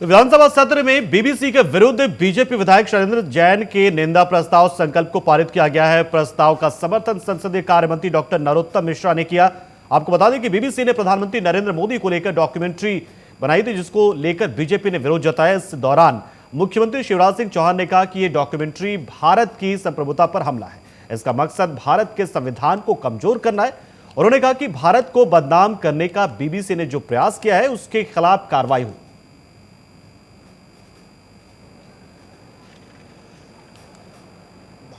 तो विधानसभा सत्र में बीबीसी के विरुद्ध बीजेपी विधायक शैलेंद्र जैन के निंदा प्रस्ताव संकल्प को पारित किया गया है। प्रस्ताव का समर्थन संसदीय कार्य मंत्री डॉक्टर नरोत्तम मिश्रा ने किया। आपको बता दें कि बीबीसी ने प्रधानमंत्री नरेंद्र मोदी को लेकर डॉक्यूमेंट्री बनाई थी, जिसको लेकर बीजेपी ने विरोध जताया। इस दौरान मुख्यमंत्री शिवराज सिंह चौहान ने कहा कि यह डॉक्यूमेंट्री भारत की संप्रभुता पर हमला है। इसका मकसद भारत के संविधान को कमजोर करना है। उन्होंने कहा कि भारत को बदनाम करने का बीबीसी ने जो प्रयास किया है उसके खिलाफ कार्रवाई हुई।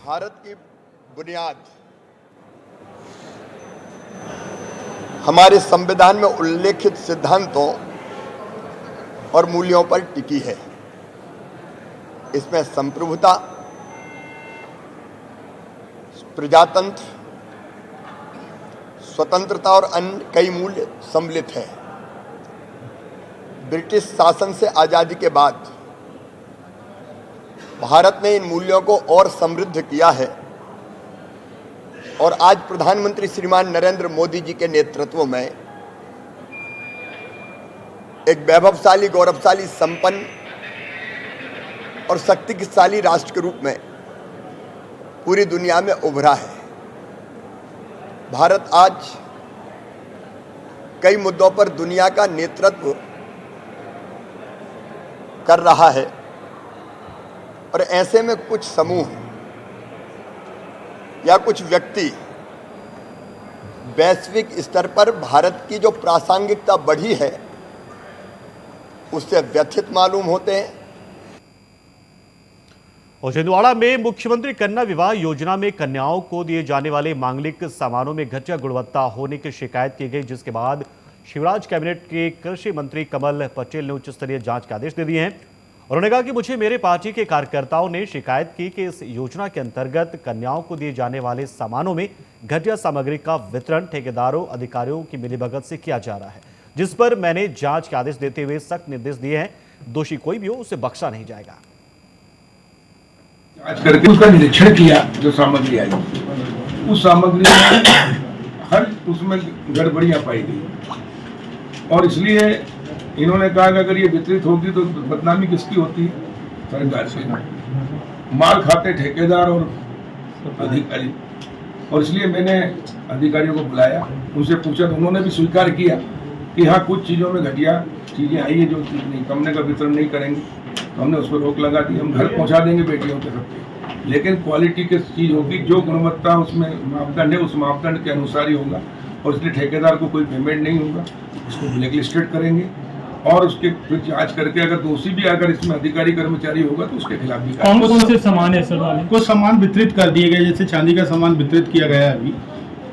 भारत की बुनियाद हमारे संविधान में उल्लेखित सिद्धांतों और मूल्यों पर टिकी है। इसमें संप्रभुता, प्रजातंत्र, स्वतंत्रता और अन्य कई मूल्य सम्मिलित हैं। ब्रिटिश शासन से आजादी के बाद भारत ने इन मूल्यों को और समृद्ध किया है और आज प्रधानमंत्री श्रीमान नरेंद्र मोदी जी के नेतृत्व में एक वैभवशाली, गौरवशाली, संपन्न और शक्तिशाली राष्ट्र के रूप में पूरी दुनिया में उभरा है। भारत आज कई मुद्दों पर दुनिया का नेतृत्व कर रहा है और ऐसे में कुछ समूह या कुछ व्यक्ति वैश्विक स्तर पर भारत की जो प्रासंगिकता बढ़ी है उससे व्यथित मालूम होते हैं। और छिंदवाड़ा में मुख्यमंत्री कन्या विवाह योजना में कन्याओं को दिए जाने वाले मांगलिक सामानों में घटिया गुणवत्ता होने की शिकायत की गई, जिसके बाद शिवराज कैबिनेट के कृषि मंत्री कमल पटेल ने उच्च स्तरीय जांच के आदेश दे दिए हैं। उन्होंने कहा कि मुझे मेरे पार्टी के कार्यकर्ताओं ने शिकायत की कि इस योजना के अंतर्गत कन्याओं को दिए जाने वाले सामानों में घटिया सामग्री का वितरण ठेकेदारों, अधिकारियों की मिलीभगत से किया जा रहा है, जिस पर मैंने जांच के आदेश देते हुए सख्त निर्देश दिए हैं। दोषी कोई भी हो उसे बख्शा नहीं जाएगा। जांच करके उसका निरीक्षण किया, जो सामग्री आई उस सामग्री में हर उसमें गड़बड़ियां पाई गई और इसलिए इन्होंने कहा कि अगर ये वितरित होगी तो बदनामी किसकी होती है? सरकार से। माल खाते ठेकेदार और अधिकारी। और इसलिए मैंने अधिकारियों को बुलाया, उनसे पूछा तो उन्होंने भी स्वीकार किया कि हाँ कुछ चीज़ों में घटिया चीज़ें आई है जो चीज़ नहीं, कमने का वितरण नहीं करेंगे तो हमने उस पर रोक लगा दी। हम घर पहुँचा देंगे बेटियों के सबके, लेकिन क्वालिटी की चीज़ होगी, जो गुणवत्ता उसमें मापदंड है उस मापदंड के अनुसार ही होगा और इसलिए ठेकेदार को कोई पेमेंट नहीं होगा, उसको ब्लैक लिस्टेड करेंगे और उसके फिर जांच करके अगर दोषी भी अगर इसमें अधिकारी कर्मचारी होगा तो उसके खिलाफ भी। कौन से सामान है सर? कुछ सामान वितरित कर दिए गए, जैसे चांदी का सामान वितरित किया गया है अभी,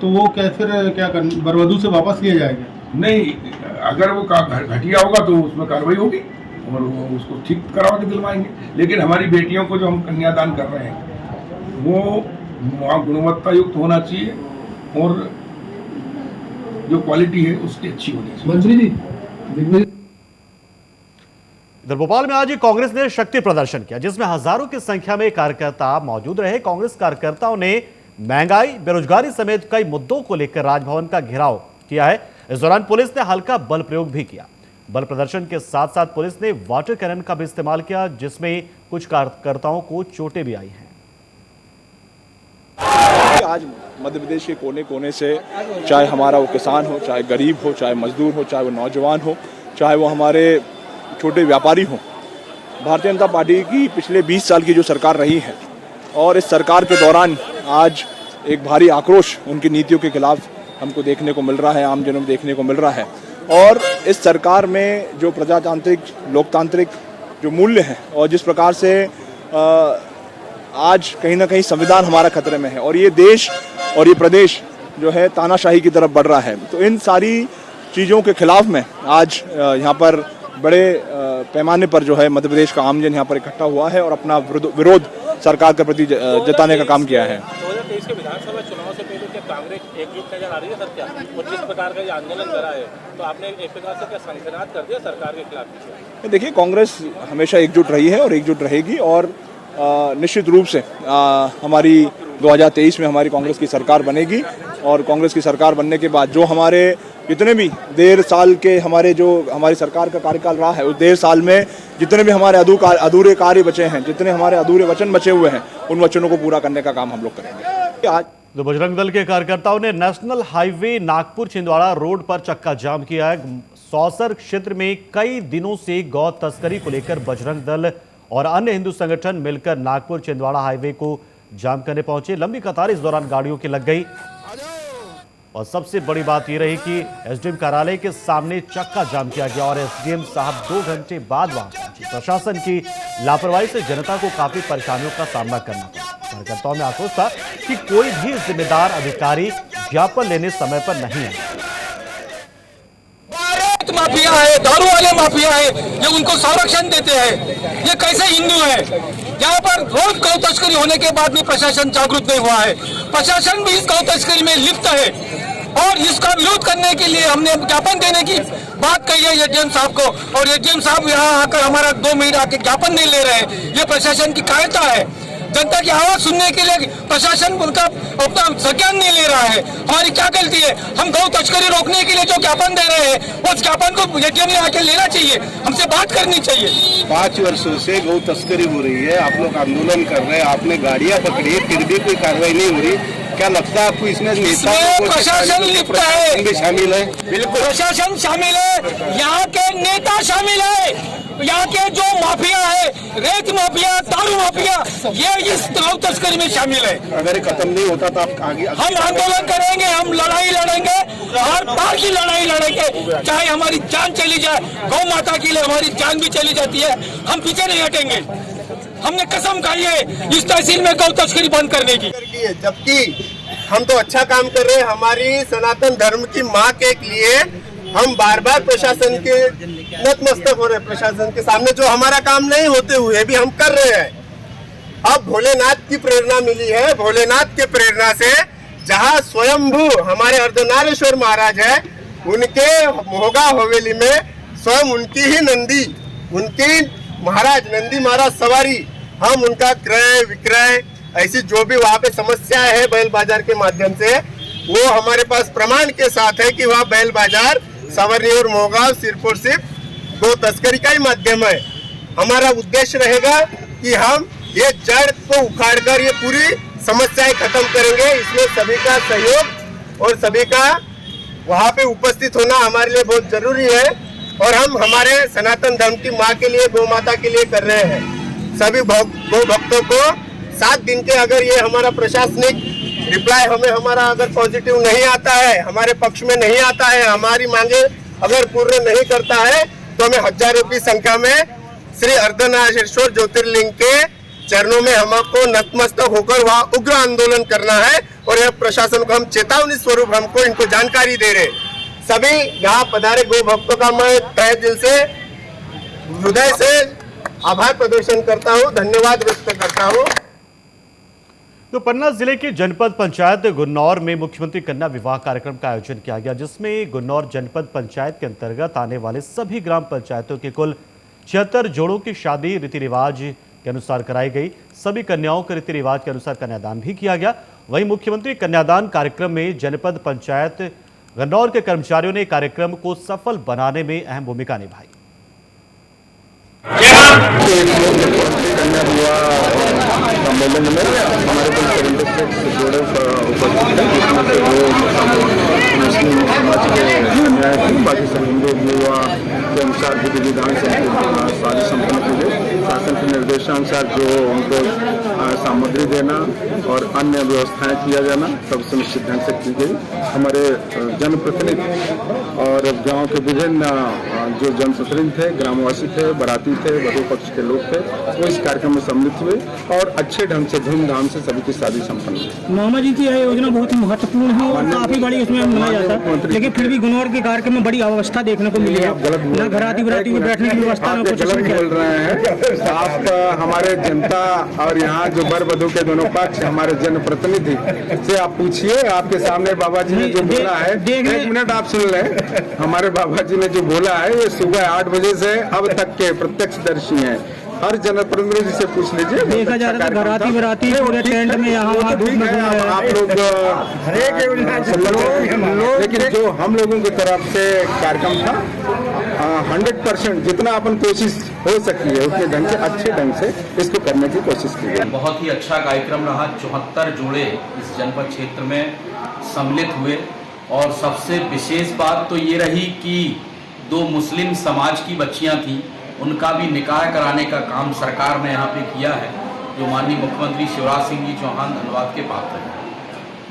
तो वो क्या फिर क्या बरबदू से वापस लिया जाएगा? नहीं, अगर वो घटिया होगा तो उसमें कार्रवाई होगी और वो उसको ठीक करवा के दिलवाएंगे। लेकिन हमारी बेटियों को जो हम कन्यादान कर रहे हैं वो गुणवत्ता युक्त होना चाहिए और जो क्वालिटी है उसकी अच्छी होनी चाहिए। मंत्री जी, इधर भोपाल में आज कांग्रेस ने शक्ति प्रदर्शन किया, जिसमें हजारों की संख्या में कार्यकर्ता मौजूद रहे। कांग्रेस कार्यकर्ताओं ने महंगाई, बेरोजगारी समेत कई मुद्दों को लेकर राजभवन का घेराव किया है। इस दौरान पुलिस ने हल्का बल प्रयोग भी किया। बल प्रदर्शन के साथ साथ पुलिस ने वाटर कैनन का भी इस्तेमाल किया, जिसमें कुछ कार्यकर्ताओं को चोटें भी आई हैं। आज मध्य प्रदेश के कोने कोने से, चाहे हमारा वो किसान हो, चाहे गरीब हो, चाहे मजदूर हो, चाहे वो नौजवान हो, चाहे वो हमारे छोटे व्यापारी हों, भारतीय जनता पार्टी की पिछले 20 साल की जो सरकार रही है और इस सरकार के दौरान आज एक भारी आक्रोश उनकी नीतियों के खिलाफ हमको देखने को मिल रहा है, आम जनों में देखने को मिल रहा है। और इस सरकार में जो प्रजातांत्रिक, लोकतांत्रिक जो मूल्य हैं और जिस प्रकार से आज कहीं ना कहीं संविधान हमारा खतरे में है और ये देश और ये प्रदेश जो है तानाशाही की तरफ बढ़ रहा है, तो इन सारी चीज़ों के खिलाफ में आज यहाँ पर बड़े पैमाने पर जो है मध्य प्रदेश का आमजन यहाँ पर इकट्ठा हुआ है और अपना विरोध सरकार के प्रति जताने का काम किया है। 2023 के विधानसभा चुनाव से पहले क्या कांग्रेस एकजुट नजर आ रही है सर? क्या और जिस प्रकार का ये आंदोलन करा है तो आपने एक प्रकार से क्या संगठनात कर दिया सरकार के खिलाफ? देखिए, कांग्रेस हमेशा एकजुट रही है और एकजुट रहेगी और निश्चित रूप से हमारी 2023 में हमारी कांग्रेस की सरकार बनेगी और कांग्रेस की सरकार बनने के बाद जो हमारे जितने भी 1.5 साल के हमारी सरकार का कार्यकाल रहा है उस 1.5 साल में जितने भी हमारे अधूरे कार्य बचे हैं, जितने हमारे अधूरे वचन बचे हुए हैं, उन वचनों को पूरा करने का काम हम लोग करेंगे। आज तो बजरंग दल के कार्यकर्ताओं ने national highway Nagpur Chhindwara road पर चक्का जाम किया है। सौसर क्षेत्र में कई दिनों से गौ तस्करी को लेकर बजरंग दल और अन्य हिंदू संगठन मिलकर नागपुर छिंदवाड़ा हाईवे को जाम करने पहुंचे। लंबी कतार इस दौरान गाड़ियों की लग गई और सबसे बड़ी बात यह रही कि एसडीएम कार्यालय के सामने चक्का जाम किया गया और एसडीएम साहब 2 घंटे बाद वहां पहुंचे। प्रशासन की लापरवाही से जनता को काफी परेशानियों का सामना करना पड़ा। कार्यकर्ताओं में आक्रोश था कि कोई भी जिम्मेदार अधिकारी ज्ञापन लेने समय पर नहीं आया। माफिया है, दारू वाले माफिया है, ये उनको संरक्षण देते हैं। ये कैसे हिंदू है? यहाँ पर रोज गौ तस्करी होने के बाद भी प्रशासन जागरूक नहीं हुआ है। प्रशासन भी इस गौ तस्करी में लिप्त है और इसका विरोध करने के लिए हमने ज्ञापन देने की बात कही है एडीएम साहब को, और एडीएम साहब यहाँ आकर हमारा 2 मिनट आके ज्ञापन नहीं ले रहे हैं। ये प्रशासन की कायरता है। जनता की आवाज सुनने के लिए प्रशासन उनका अपना संज्ञान नहीं ले रहा है। हमारी क्या गलती है? हम गौ तस्करी रोकने के लिए जो ज्ञापन दे रहे हैं उस ज्ञापन को एडीएम ने आके लेना चाहिए, हमसे बात करनी चाहिए। 5 वर्षों से गौ तस्करी हो रही है, आप लोग आंदोलन कर रहे हैं, आपने गाड़ियां पकड़ी है, फिर भी कोई कार्रवाई नहीं हो रही। क्या लगता है आपको इसमें नेता प्रशासन लिप्त है? भी शामिल है? बिल्कुल प्रशासन शामिल है, यहाँ के नेता शामिल है, यहाँ के जो माफिया है, रेत माफिया, दारू माफिया, ये इस गौ तस्करी में शामिल है। अगर ये खत्म नहीं होता तो आप आगे हम आंदोलन करेंगे, हम लड़ाई लड़ेंगे, हर बार की लड़ाई लड़ेंगे, चाहे हमारी जान चली जाए। गौ माता के लिए हमारी जान भी चली जाती है, हम पीछे नहीं हटेंगे। हमने कसम खाई है इस तहसील में गौ तस्करी बंद करने की। जबकि हम तो अच्छा काम कर रहे हैं, हमारी सनातन धर्म की माँ के लिए हम बार बार प्रशासन के नतमस्तक हो रहे हैं। प्रशासन के सामने जो हमारा काम नहीं होते हुए भी हम कर रहे हैं। अब भोलेनाथ की प्रेरणा मिली है, भोलेनाथ के प्रेरणा से जहाँ स्वयंभू हमारे अर्धनारेश्वर महाराज है, उनके मोगा हवेली में स्वयं उनकी ही नंदी, उनकी महाराज नंदी महाराज सवारी, हम उनका क्रय विक्रय ऐसी जो भी वहाँ पे समस्या है बैल बाजार के माध्यम से, वो हमारे पास प्रमाण के साथ है कि वहाँ बैल बाजार सवारी और मोगा सिर्फ और सिर्फ गौ तस्करी का ही माध्यम है। हमारा उद्देश्य रहेगा कि हम ये जड़ को उखाड़कर ये पूरी समस्याएं खत्म करेंगे। इसमें सभी का सहयोग और सभी का वहाँ पे उपस्थित होना हमारे लिए बहुत जरूरी है और हम हमारे सनातन धर्म की माँ के लिए, गौ माता के लिए कर रहे हैं। सभी गौ भक्तों को 7 दिन के अगर ये हमारा प्रशासनिक रिप्लाई हमारा अगर पॉजिटिव नहीं आता है, हमारे पक्ष में नहीं आता है, हमारी मांगे अगर पूर्ण नहीं करता है, तो हमें हजारों की संख्या में श्री अर्धनारेश्वर ज्योतिर्लिंग के चरणों में हमको नतमस्तक होकर वहाँ उग्र आंदोलन करना है। और यह प्रशासन को हम चेतावनी स्वरूप हमको इनको जानकारी दे रहे। सभी यहाँ पधारे गौ भक्तों का मैं तहे दिल से, हृदय से आभार प्रदर्शन करता हूँ, धन्यवाद व्यक्त करता हूँ। तो पन्ना जिले के जनपद पंचायत गुन्नौर में मुख्यमंत्री कन्या विवाह कार्यक्रम का आयोजन किया गया, जिसमें गुन्नौर जनपद पंचायत के अंतर्गत आने वाले सभी ग्राम पंचायतों के कुल 76 जोड़ों की शादी रीति रिवाज के अनुसार कराई गई। सभी कन्याओं के रीति रिवाज के अनुसार कन्यादान भी किया गया। वहीं मुख्यमंत्री कन्यादान कार्यक्रम में जनपद पंचायत गुन्नौर के कर्मचारियों ने कार्यक्रम को सफल बनाने में अहम भूमिका निभाई। सम्मेलन में हमारे कुल 76 जोड़े उपस्थित हैं, जिसमें से वो मुस्लिम समाज के न्याय थी, बाकी सब हिंदू विवाह के अनुसार विधि विधान से शादी संपन्न की गई। शासन के निर्देशानुसार जो उनको सामग्री देना और अन्य व्यवस्थाएं किया जाना सब सुनिश्चित ढंग से की गई। हमारे जनप्रतिनिधि और गांव के विभिन्न जो जनप्रतिनिधि थे, ग्रामवासी थे, बाराती थे, वधु पक्ष के लोग थे, वो इस कार्यक्रम में सम्मिलित हुए और अच्छे ढंग से धूमधाम से सभी की शादी संपन्न हुई। मामा जी की यह योजना बहुत ही महत्वपूर्ण है और काफी बड़ी उसमें मनाया जाता है, लेकिन फिर भी गुन्नौर के कार्यक्रम में बड़ी अवस्था देखने को मिली है। न घराती बराती में बैठने की व्यवस्था, न कुछ बोल रहे हैं। आप हमारे जनता और यहाँ जो वर वधु के दोनों पक्ष हमारे जनप्रतिनिधि से आप पूछिए, आपके सामने बाबा जी ने जो बोला है, 1 मिनट आप सुन लें। हमारे बाबा जी ने जो बोला है, ये सुबह 8 बजे से अब तक के प्रत्यक्षदर्शी हैं। हर जनप्रतिनिधि से पूछ लीजिए। देखा जा रहा था घराती बराती पूरे टेंट में यहाँ आप लोग लेकिन जो हम लोगों की तरफ से कार्यक्रम था, 100% जितना अपन कोशिश हो सकती है उतने ढंग से अच्छे ढंग से इसको करने की कोशिश की गई। बहुत ही अच्छा कार्यक्रम रहा। 74 जोड़े इस जनपद क्षेत्र में सम्मिलित हुए और सबसे विशेष बात तो ये रही कि 2 मुस्लिम समाज की बच्चियां थीं, उनका भी निकाह कराने का काम सरकार ने यहाँ पे किया है, जो माननीय मुख्यमंत्री शिवराज सिंह जी चौहान धन्यवाद के पात्र हैं।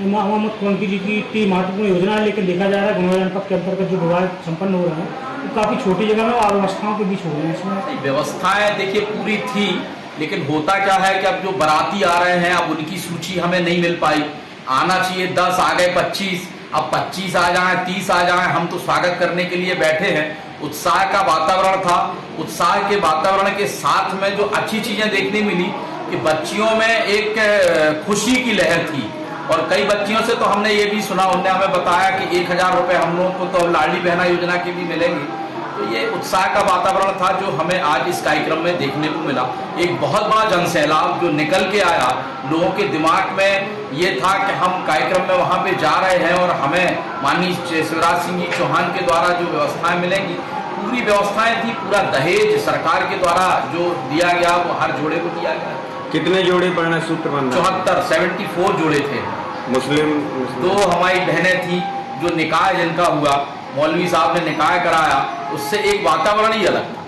मोहम्मद कौंकी जी की इतनी महत्वपूर्ण योजना है, लेकिन देखा जा रहा है गुनोर जनपद के अंतर्गत जो विवाह संपन्न हो रहे हैं तो काफ़ी छोटी जगह में और व्यवस्थाओं के बीच हो रहे हैं। इसमें व्यवस्थाएं देखिए पूरी थी, लेकिन होता क्या है कि अब जो बाराती आ रहे हैं अब उनकी सूची हमें नहीं मिल पाई। आना चाहिए 10, आ गए 25, अब 25 आ जाए 30 आ जाए, हम तो स्वागत करने के लिए बैठे हैं। उत्साह का वातावरण था। उत्साह के वातावरण के साथ में जो अच्छी चीजें देखने मिली कि बच्चियों में एक खुशी की लहर थी और कई बच्चियों से तो हमने ये भी सुना, उन्होंने हमें बताया कि 1000 रुपये हम लोगों को तो लाडली बहना योजना के भी मिलेंगे। तो ये उत्साह का वातावरण था जो हमें आज इस कार्यक्रम में देखने को मिला। एक बहुत बड़ा जनसैलाब जो निकल के आया, लोगों के दिमाग में ये था कि हम कार्यक्रम में वहाँ पे जा रहे हैं और हमें माननीय शिवराज सिंह जी चौहान के द्वारा जो व्यवस्थाएं मिलेंगी, पूरी व्यवस्थाएं थी। पूरा दहेज सरकार के द्वारा जो दिया गया वो हर जोड़े को दिया गया। कितने जोड़े परिणय सूत्र बन रहे हैं? 74 जोड़े थे। मुस्लिम 2 हमारी बहनें थी जो निकाह जिनका हुआ, मौलवी साहब ने निकाह कराया, उससे एक वातावरण ही अलग था।